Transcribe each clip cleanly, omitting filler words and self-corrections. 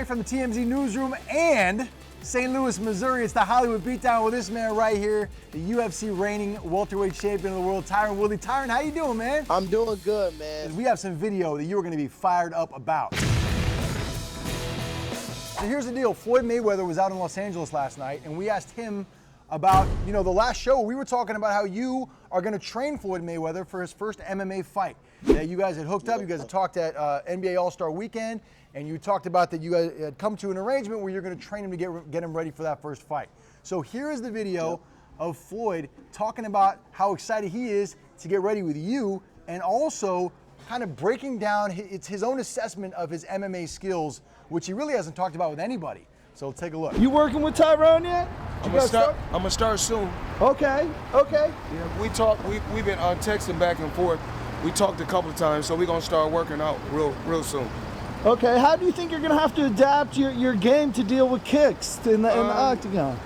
straight from the TMZ newsroom and St. Louis, Missouri. It's the Hollywood Beatdown with this man right here, the UFC reigning welterweight champion of the world, Tyron Woodley. Tyron, how you doing, man? I'm doing good, man. We have some video that you are going to be fired up about. So here's the deal. Floyd Mayweather was out in Los Angeles last night, and we asked him about, the last show. We were talking about how you are going to train Floyd Mayweather for his first MMA fight. That you guys had hooked up. You guys had talked at NBA All-Star Weekend, and you talked about that you guys had come to an arrangement where you're going to train him to get him ready for that first fight. So here is the video of Floyd talking about how excited he is to get ready with you, and also kind of breaking down his own assessment of his MMA skills, which he really hasn't talked about with anybody. So take a look. You working with Tyron yet? I'm gonna start soon. Okay. Yeah, we've been texting back and forth. We talked a couple of times, so we're gonna start working out real soon. Okay, how do you think you're gonna have to adapt your game to deal with kicks in the octagon?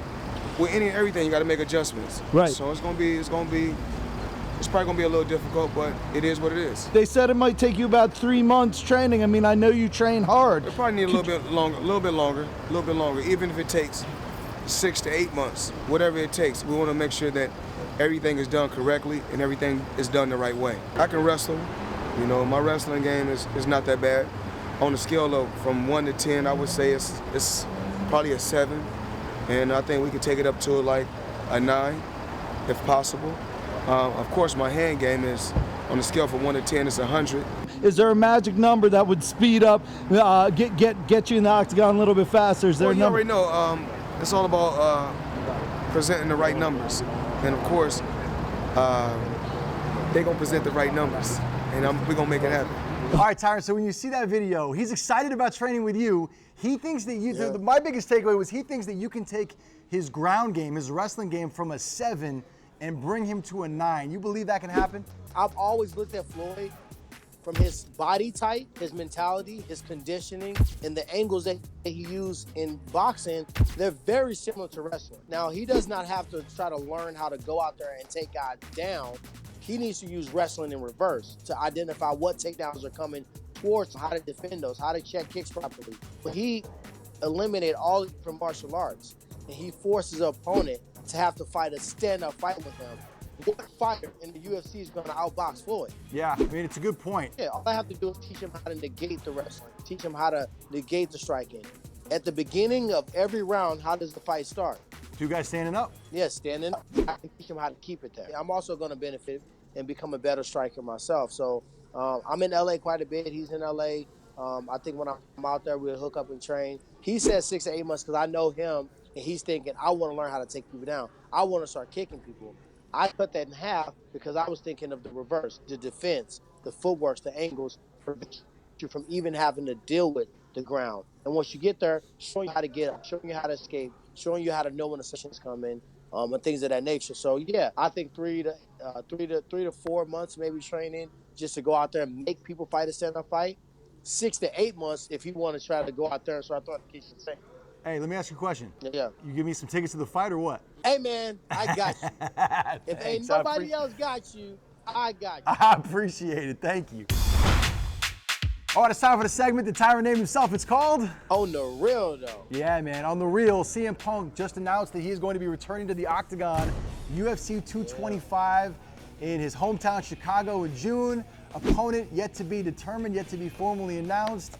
With any and everything, you got to make adjustments. Right. So it's probably gonna be a little difficult, but it is what it is. They said it might take you about 3 months training. I mean, I know you train hard. It probably need a little bit longer. Even if it takes 6 to 8 months, whatever it takes, we want to make sure that everything is done correctly and everything is done the right way. I can wrestle. My wrestling game is not that bad. On a scale of from 1 to 10, I would say it's probably a 7, and I think we could take it up to like a 9, if possible. Of course, my hand game is on a scale from 1 to 10, it's 100. Is there a magic number that would speed up, get you in the octagon a little bit faster? Is there you already know. It's all about presenting the right numbers, and of course, they're gonna present the right numbers, and we're gonna make it happen. All right, Tyron, so when you see that video, he's excited about training with you. He thinks that my biggest takeaway was he thinks that you can take his ground game, his wrestling game, from a 7 and bring him to a 9. You believe that can happen? I've always looked at Floyd from his body type, his mentality, his conditioning, and the angles that he used in boxing. They're very similar to wrestling. Now, he does not have to try to learn how to go out there and take guys down. He needs to use wrestling in reverse to identify what takedowns are coming towards him, how to defend those, how to check kicks properly. But he eliminated all from martial arts, and he forces an opponent to have to fight a stand-up fight with him. What fighter in the UFC is going to outbox Floyd? Yeah, I mean, it's a good point. Yeah, all I have to do is teach him how to negate the wrestling, teach him how to negate the striking. At the beginning of every round, how does the fight start? 2 guys standing up? Yeah, standing up. I can teach him how to keep it there. I'm also going to benefit and become a better striker myself. So I'm in LA quite a bit. He's in LA. I think when I'm out there, we'll hook up and train. He said 6 to 8 months because I know him, and he's thinking, I want to learn how to take people down. I want to start kicking people. I cut that in half because I was thinking of the reverse, the defense, the footworks, the angles, prevent you from even having to deal with the ground. And once you get there, showing you how to get up, showing you how to escape, showing you how to know when the sessions come in, and things of that nature. So yeah, I think 3 to 4 months maybe training just to go out there and make people fight a stand-up fight. 6 to 8 months if you want to try to go out there and start throwing the kitchen sink. Hey, let me ask you a question. Yeah. You give me some tickets to the fight or what? Hey, man, I got you. If ain't nobody else got you, I got you. I appreciate it. Thank you. All right, it's time for the segment that Tyron named himself. It's called On the Real, though. Yeah, man. On the Real, CM Punk just announced that he is going to be returning to the Octagon, UFC 225 in his hometown, Chicago, in June. Opponent yet to be determined, yet to be formally announced.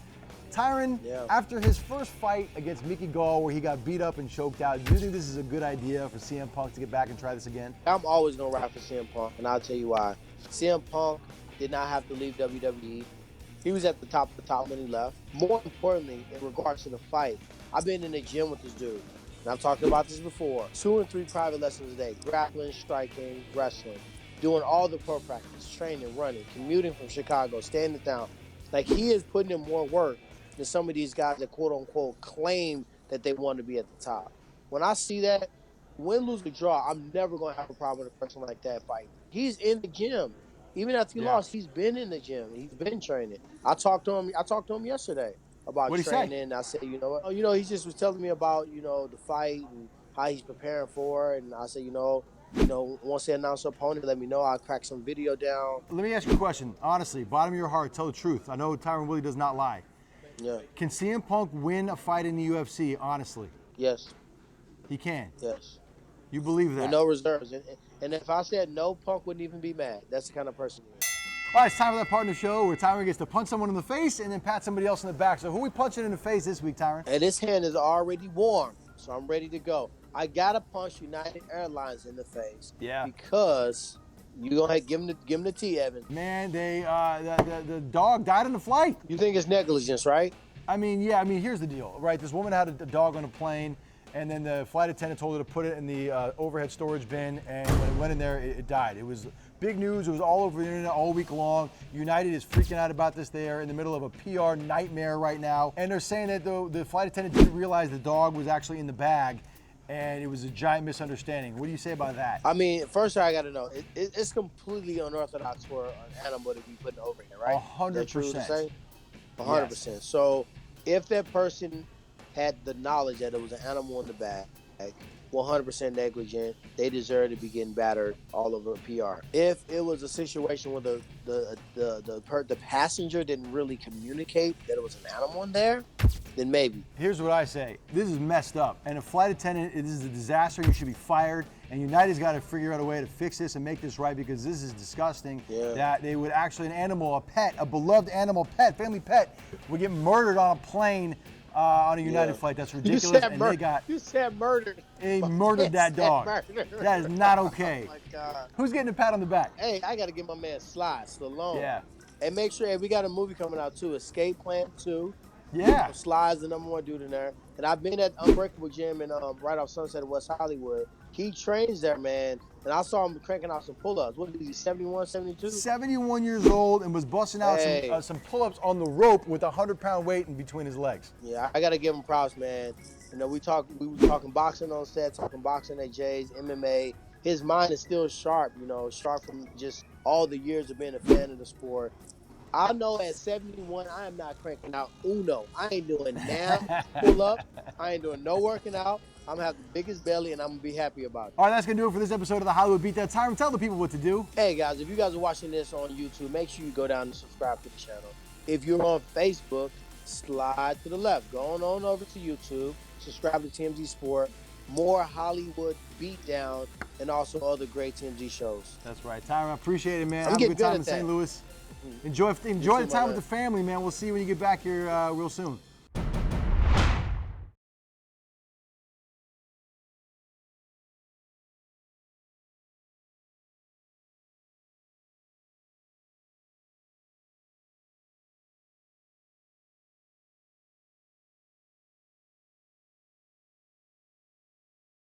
Tyron, after his first fight against Mickey Gall, where he got beat up and choked out, do you think this is a good idea for CM Punk to get back and try this again? I'm always going to ride for CM Punk, and I'll tell you why. CM Punk did not have to leave WWE. He was at the top of the top when he left. More importantly, in regards to the fight, I've been in the gym with this dude, and I've talked about this before. 2 and 3 private lessons a day, grappling, striking, wrestling, doing all the pro practice, training, running, commuting from Chicago, standing down. Like, he is putting in more work than some of these guys that quote-unquote claim that they want to be at the top. When I see that, win, lose, or draw, I'm never going to have a problem with a person like that fighting. He's in the gym. Even after he lost, he's been in the gym. He's been training. I talked to him yesterday about training. I said, he just was telling me about, the fight and how he's preparing for it. And I said, once they announce the opponent, let me know. I'll crack some video down. Let me ask you a question. Honestly, bottom of your heart, tell the truth. I know Tyron Woodley does not lie. Yeah. Can CM Punk win a fight in the UFC, honestly? Yes. He can. Yes. You believe that? With no reserves. And if I said no, Punk wouldn't even be mad. That's the kind of person he is. All right, it's time for that part of the show where Tyron gets to punch someone in the face and then pat somebody else in the back. So who we punching in the face this week, Tyron? And this hand is already warm, so I'm ready to go. I gotta punch United Airlines in the face. Yeah. Because you gonna give him the T, Evan. Man, the dog died on the flight. You think it's negligence, right? I mean, yeah. I mean, here's the deal, right? This woman had a dog on a plane, and then the flight attendant told her to put it in the overhead storage bin, and when it went in there, it died. It was big news. It was all over the internet all week long. United is freaking out about this. They are in the middle of a PR nightmare right now, and they're saying that the flight attendant didn't realize the dog was actually in the bag, and it was a giant misunderstanding. What do you say about that? I mean, first I got to know, it's completely unorthodox for an animal to be put in overhead, right? 100%. Is that true to say? 100%. Yes. So if that person had the knowledge that it was an animal in the bag, 100% negligent, they deserve to be getting battered all over PR. If it was a situation where the passenger didn't really communicate that it was an animal in there, then maybe. Here's what I say. This is messed up. And a flight attendant, this is a disaster. You should be fired. And United's got to figure out a way to fix this and make this right, because this is disgusting. Yeah. That they would actually, an animal, a pet, a beloved animal pet, family pet, would get murdered on a plane on a United flight. That's ridiculous. You said murdered. They murdered that dog. Murdered. That is not okay. Oh my God. Who's getting a pat on the back? Hey, I got to give my man Stallone. Yeah. And make sure, hey, we got a movie coming out too, Escape Plan 2. Yeah. Sly's the #1 dude in there. And I've been at Unbreakable Gym in right off Sunset in West Hollywood. He trains there, man. And I saw him cranking out some pull-ups. What is he, 71, 72? 71 years old and was busting out some pull-ups on the rope with a 100-pound weight in between his legs. Yeah, I got to give him props, man. You know, we were talking boxing on set, talking boxing at Jay's, MMA. His mind is still sharp, you know, sharp from just all the years of being a fan of the sport. I know at 71, I am not cranking out uno. I ain't doing now pull-up. I ain't doing no working out. I'm going to have the biggest belly, and I'm going to be happy about it. All right, that's going to do it for this episode of the Hollywood Beatdown. Tyron, tell the people what to do. Hey, guys, if you guys are watching this on YouTube, make sure you go down and subscribe to the channel. If you're on Facebook, slide to the left. Go on over to YouTube, subscribe to TMZ Sports, More Hollywood Beatdown, and also other great TMZ shows. That's right. Tyron, I appreciate it, man. I'm Have a getting good time good in at St. that. Louis. Enjoy the time with the family, man. We'll see you when you get back here real soon.